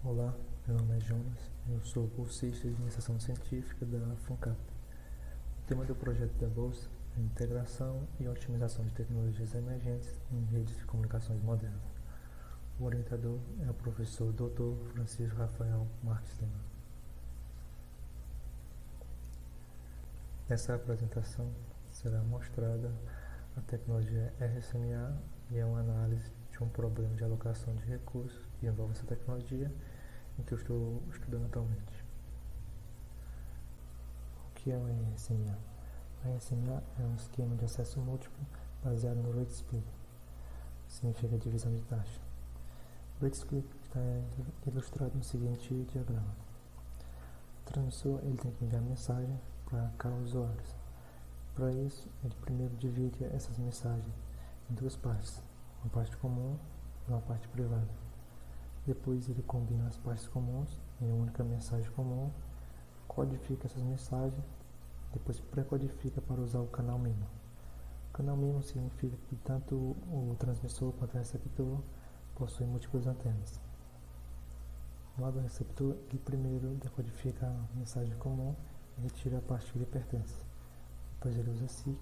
Olá, meu nome é Jonas, eu sou bolsista de iniciação científica da FUNCAP. O tema do projeto da Bolsa é integração e otimização de tecnologias emergentes em redes de comunicações modernas. O orientador é o professor Dr. Francisco Rafael Marques Lima. Nessa apresentação será mostrada a tecnologia RSMA e é uma análise de um problema de alocação de recursos que envolve essa tecnologia em que eu estou estudando atualmente. O que é o RSMA? O RSMA é um esquema de acesso múltiplo baseado no Rate Split, que significa divisão de taxa. O Rate Split está ilustrado no seguinte diagrama. O transmissor ele tem que enviar mensagem para cada usuário. Para isso, ele primeiro divide essas mensagens em duas partes, uma parte comum e uma parte privada. Depois ele combina as partes comuns em uma única mensagem comum, codifica essas mensagens, depois pré-codifica para usar o canal mínimo. O canal mínimo significa que tanto o transmissor quanto o receptor possuem múltiplas antenas. No lado do receptor, ele primeiro decodifica a mensagem comum e retira a parte que lhe pertence. Depois ele usa SIC,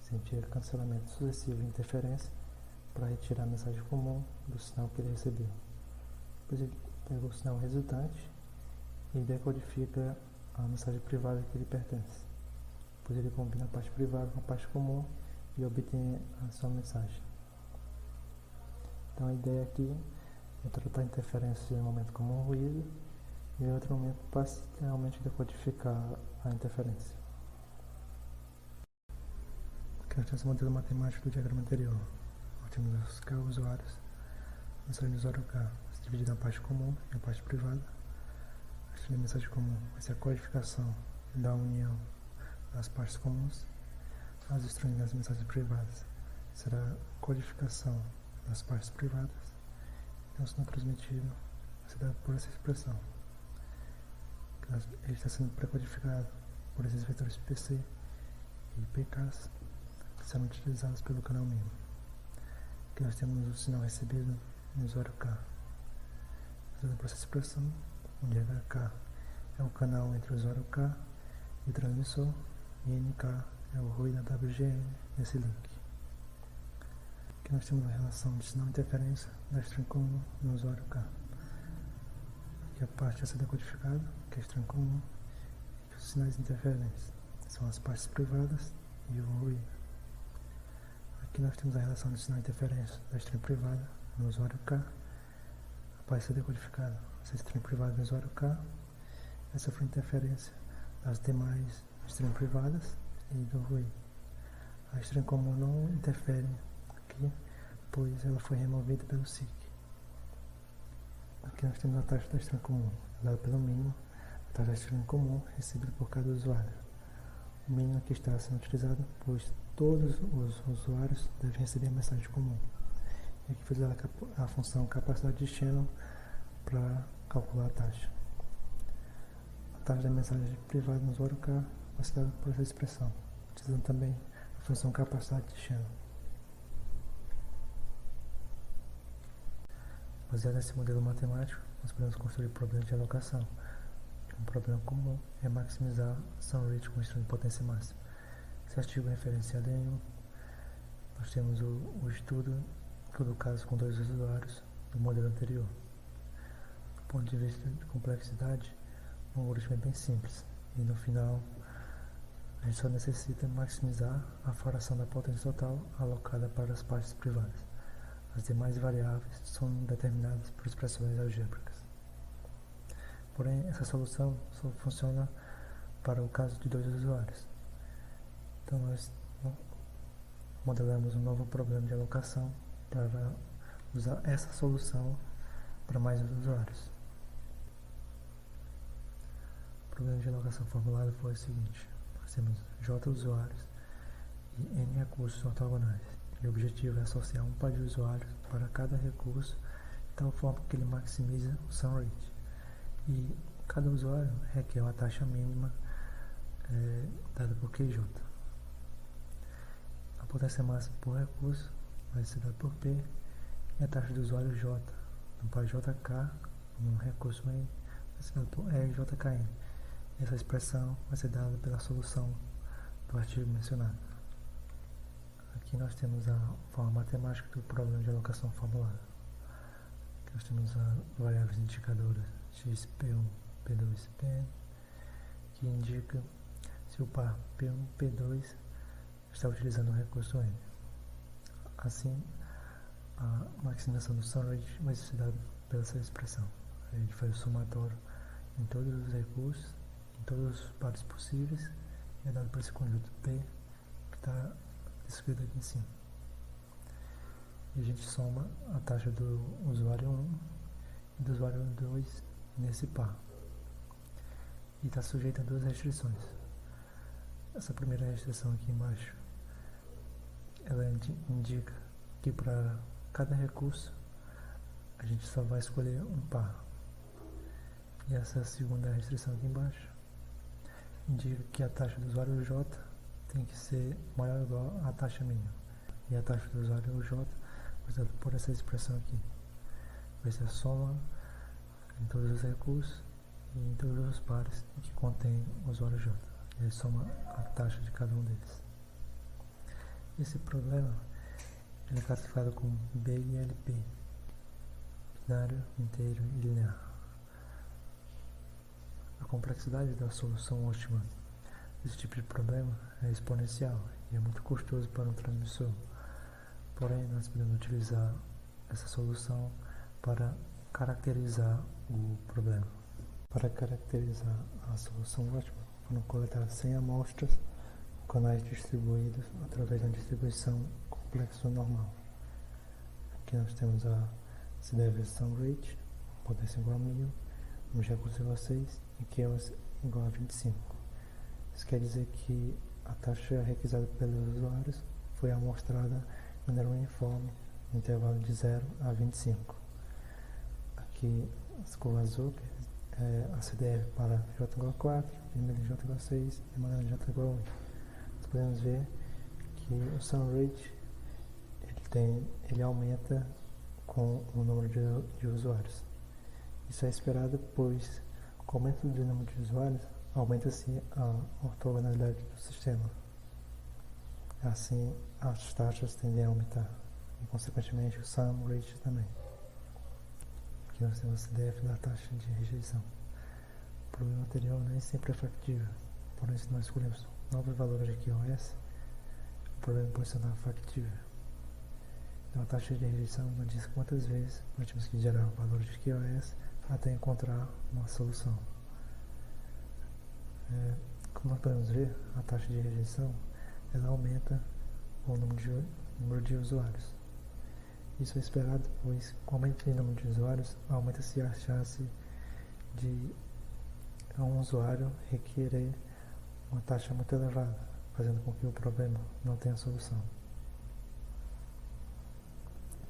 sentir cancelamento sucessivo de interferência, para retirar a mensagem comum do sinal que ele recebeu. Depois ele pega o sinal resultante e decodifica a mensagem privada que lhe pertence. Depois ele combina a parte privada com a parte comum e obtém a sua mensagem. Então a ideia aqui é tratar a interferência em um momento como um ruído e em outro momento parcialmente decodificar a interferência. Aqui nós temos o modelo matemático do diagrama anterior. Nós temos os K usuários, a mensagem do usuário K se divide na parte comum e na parte privada. A mensagem comum vai ser a codificação da união das partes comuns. As instruções das mensagens privadas será a codificação das partes privadas. Então, o sinal transmitido vai ser dado por essa expressão. Ele está sendo pré-codificado por esses vetores PC e PKs que serão utilizados pelo canal mínimo. Aqui nós temos o sinal recebido no usuário K. Usando por essa expressão, onde HK é o canal entre o usuário K e o transmissor, e NK é o ruído da WGN nesse link. Aqui nós temos a relação de sinal interferência da string comum no usuário K. Aqui a parte a ser decodificada, que é a string comum, e os sinais interferentes são as partes privadas e o ruído. Aqui nós temos a relação de sinal interferência da string privada no usuário K. A parte a ser decodificada, essa string privada no usuário K, vai sofrer interferência das demais strings privadas e do ruído. A string comum não interfere aqui, pois ela foi removida pelo SIC. Aqui nós temos a taxa da string comum, dada pelo mínimo, a taxa da string comum recebida por cada usuário. O mínimo que está sendo utilizado, pois todos os usuários devem receber a mensagem comum. E aqui foi usada a função capacidade de Shannon para calcular a taxa. A taxa da mensagem privada no usuário K vai ser dada por essa expressão, utilizando também a função capacidade de Shannon. Baseado nesse modelo matemático, nós podemos construir problemas de alocação. Um problema comum é maximizar a ação rate com instrumento de potência máxima. Esse artigo é referenciado em 1. Nós temos o estudo do caso com 2 usuários do modelo anterior. Do ponto de vista de complexidade, o algoritmo é bem simples e no final a gente só necessita maximizar a fração da potência total alocada para as partes privadas. As demais variáveis são determinadas por expressões algébricas. Porém, essa solução só funciona para o caso de 2 usuários. Então, nós modelamos um novo problema de alocação para usar essa solução para mais usuários. O problema de alocação formulado foi o seguinte: nós temos J usuários e N recursos ortogonais. E o objetivo é associar um par de usuários para cada recurso de tal forma que ele maximize o sum rate. E cada usuário requer uma taxa mínima dada por QJ. A potência máxima por recurso vai ser dada por P e a taxa do usuário J no par JK no recurso N vai ser dado por RJKN. Essa expressão vai ser dada pela solução do artigo mencionado. Aqui nós temos a forma matemática do problema de alocação formulada. Aqui nós temos as variáveis indicadoras x, p1, p2, pn, que indica se o par p1, p2 está utilizando o recurso N. Assim, a maximização do sum rate vai ser dada pela essa expressão. A gente faz o somatório em todos os recursos, em todos os pares possíveis, e é dado por esse conjunto P que está descrito aqui em cima. E a gente soma a taxa do usuário 1 e do usuário 2 nesse par. E está sujeito a duas restrições. Essa primeira restrição aqui embaixo, ela indica que para cada recurso a gente só vai escolher um par. E essa segunda restrição aqui embaixo indica que a taxa do usuário J tem que ser maior ou igual à taxa mínima. E a taxa do usuário J vai ser por essa expressão aqui. Vai ser a soma em todos os recursos e em todos os pares que contém o usuário J. Ele soma a taxa de cada um deles. Esse problema ele é classificado como BILP, binário, inteiro e linear. A complexidade da solução ótima desse tipo de problema é exponencial e é muito custoso para um transmissor. Porém, nós podemos utilizar essa solução para caracterizar o problema. Para caracterizar a solução ótima, foram coletadas 100 amostras com canais distribuídos através da distribuição complexo normal. Aqui nós temos a CDF sum rate, potência igual a 1000, número de recursos igual a 6 e QoS igual a 25. Isso quer dizer que a taxa requisada pelos usuários foi amostrada de maneira uniforme no intervalo de 0 a 25. Aqui as curvas azul é a CDF para J igual a 4, vermelho J igual a 6 e amarelo J igual a 8. Nós podemos ver que o sum rate ele aumenta com o número de usuários. Isso é esperado, pois com o aumento do número de usuários aumenta-se a ortogonalidade do sistema. Assim, as taxas tendem a aumentar e, consequentemente, o sum rate também. Aqui nós temos a CDF da taxa de rejeição. O problema anterior nem sempre é factível, porém, se nós escolhemos novos valores de QoS, o problema pode se tornar factível. Então, a taxa de rejeição não diz quantas vezes nós temos que gerar valores de QoS até encontrar uma solução. Como nós podemos ver, a taxa de rejeição ela aumenta com o número de usuários. Isso é esperado, pois com o aumento de número de usuários, aumenta-se a chance de um usuário requerer uma taxa muito elevada, fazendo com que o problema não tenha solução.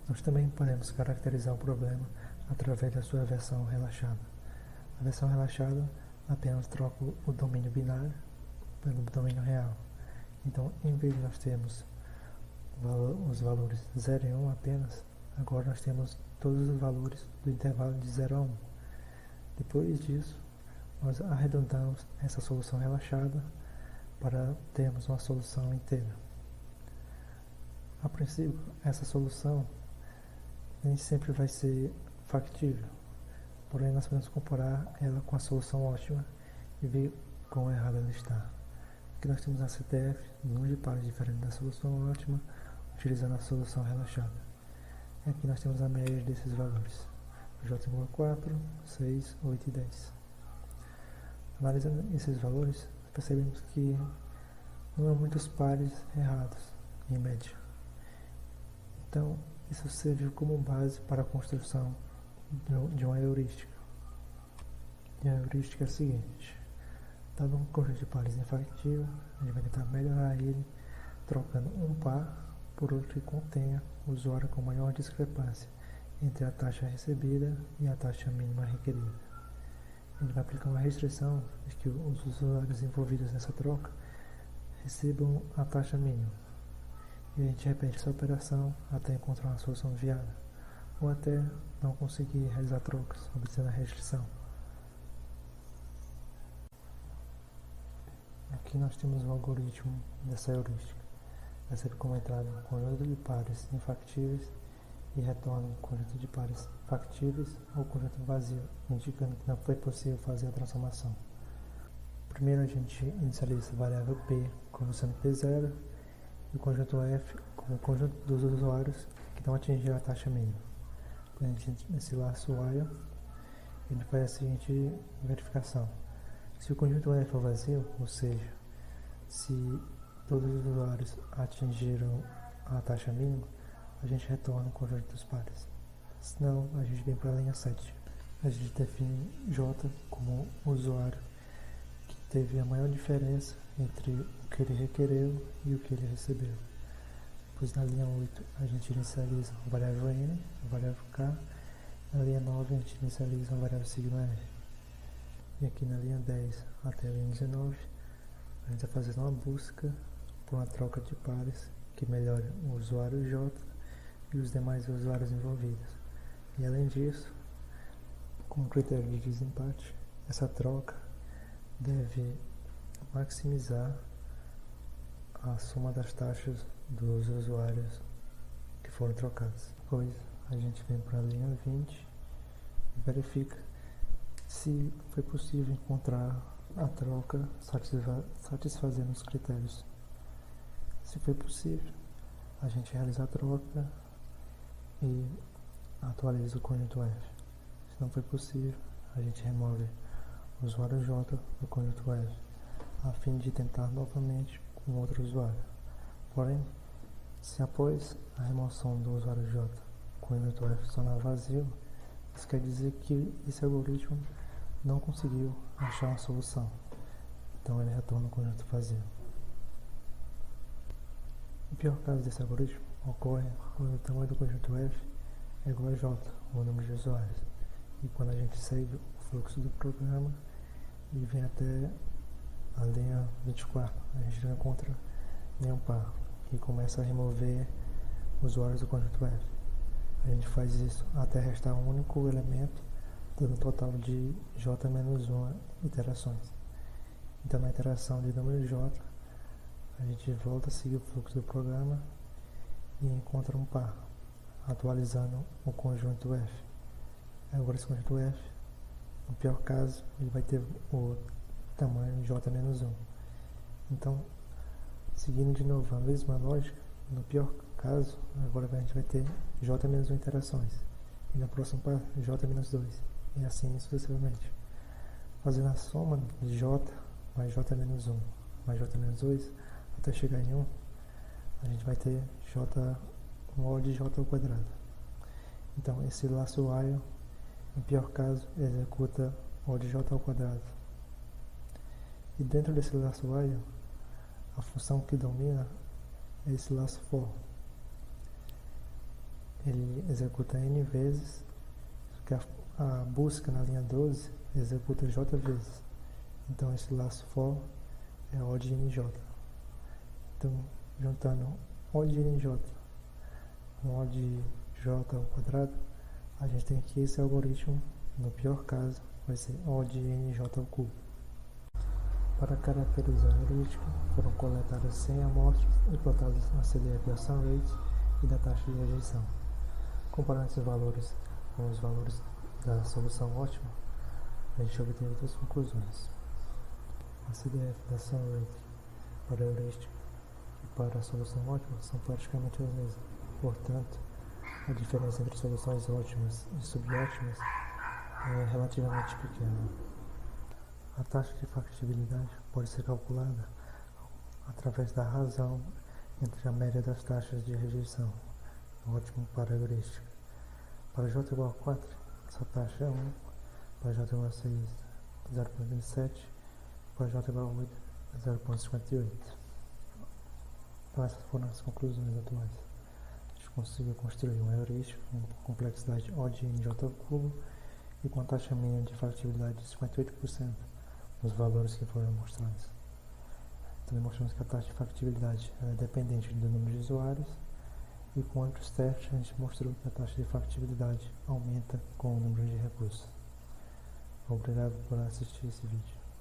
Nós também podemos caracterizar o problema através da sua versão relaxada. A versão relaxada apenas troca o domínio binário pelo domínio real. Então, em vez de nós termos os valores 0 e 1 apenas, agora nós temos todos os valores do intervalo de 0 a 1. Depois disso, nós arredondamos essa solução relaxada para termos uma solução inteira. A princípio, essa solução nem sempre vai ser factível, porém nós podemos comparar ela com a solução ótima e ver quão errada ela está. Aqui nós temos a CTF, número de pares diferente da solução ótima, utilizando a solução relaxada. E aqui nós temos a média desses valores, J igual a 4, 6, 8 e 10. Analisando esses valores, percebemos que não há muitos pares errados, em média. Então, isso serve como base para a construção de uma heurística. E a heurística é a seguinte: dado um conjunto de pares infactível, a gente vai tentar melhorar ele trocando um par por outro que contenha o usuário com maior discrepância entre a taxa recebida e a taxa mínima requerida. A gente vai aplicar uma restrição de que os usuários envolvidos nessa troca recebam a taxa mínima. E a gente repete essa operação até encontrar uma solução viável. ou até não conseguir realizar trocas, obtendo a restrição. Aqui nós temos o algoritmo dessa heurística. Recebe como entrada um conjunto de pares infactíveis e retorna um conjunto de pares factíveis ou conjunto vazio, indicando que não foi possível fazer a transformação. Primeiro a gente inicializa a variável P como sendo P0 e o conjunto F como o conjunto dos usuários que não atingiram a taxa mínima. Nesse laço while, ele faz a seguinte verificação. Se o conjunto F for vazio, ou seja, se todos os usuários atingiram a taxa mínima, a gente retorna o conjunto dos pares. Senão, a gente vem para a linha 7. A gente define J como o usuário que teve a maior diferença entre o que ele requereu e o que ele recebeu. Depois, na linha 8, a gente inicializa a variável N, a variável K. Na linha 9, a gente inicializa a variável sigma R. E aqui na linha 10 até a linha 19, a gente está fazendo uma busca por uma troca de pares que melhore o usuário J e os demais usuários envolvidos. E além disso, como critério de desempate, essa troca deve maximizar a soma das taxas dos usuários que foram trocados. Depois a gente vem para a linha 20 e verifica se foi possível encontrar a troca satisfazendo os critérios. Se foi possível, a gente realiza a troca e atualiza o conjunto F. Se não foi possível, a gente remove o usuário J do conjunto F, a fim de tentar novamente com outro usuário. Porém, se após a remoção do usuário J, o conjunto F se tornar vazio, isso quer dizer que esse algoritmo não conseguiu achar uma solução. Então ele retorna o conjunto vazio. O pior caso desse algoritmo ocorre quando o tamanho do conjunto F é igual a J, o número de usuários. E quando a gente segue o fluxo do programa e vem até a linha 24, a gente não encontra nenhum par e começa a remover usuários do conjunto F. A gente faz isso até restar um único elemento, dando um total de J menos 1 iterações. Então na iteração de número J, a gente volta a seguir o fluxo do programa e encontra um par, atualizando o conjunto F. Agora esse conjunto F, no pior caso, ele vai ter o tamanho J menos 1. Então, seguindo de novo a mesma lógica, no pior caso, agora a gente vai ter J menos 1 interações. E no próximo par, J menos 2. E assim sucessivamente. Fazendo a soma de J mais J menos 1 mais J menos 2 até chegar em 1, a gente vai ter J mod de J ao quadrado. Então esse laço while, no pior caso, executa mod de J ao quadrado. E dentro desse laço while, a função que domina é esse laço for. Ele executa n vezes, que a busca na linha 12 executa j vezes. Então esse laço for é O de nj. Então, juntando O de nj com O de j ao quadrado, a gente tem que esse algoritmo, no pior caso, vai ser O de nj ao cubo. Para caracterizar a heurística, foram coletadas 100 amostras e plotadas a CDF da Sun Rate e da taxa de rejeição. Comparando esses valores com os valores da solução ótima, a gente obteve duas conclusões. A CDF da Sun Rate para a heurística e para a solução ótima são praticamente as mesmas. Portanto, a diferença entre soluções ótimas e subótimas é relativamente pequena. A taxa de factibilidade pode ser calculada através da razão entre a média das taxas de rejeição, ótimo para a heurística. Para j igual a 4, essa taxa é 1, para j igual a 6, 0,27, para j igual a 8, 0,58. Então essas foram as conclusões atuais. A gente conseguiu construir uma heurística com complexidade O de nj ao cubo e com a taxa mínima de factibilidade de 58%. Os valores que foram mostrados. Também mostramos que a taxa de factibilidade é dependente do número de usuários E com outros testes a gente mostrou que a taxa de factibilidade aumenta com o número de recursos. Obrigado por assistir esse vídeo.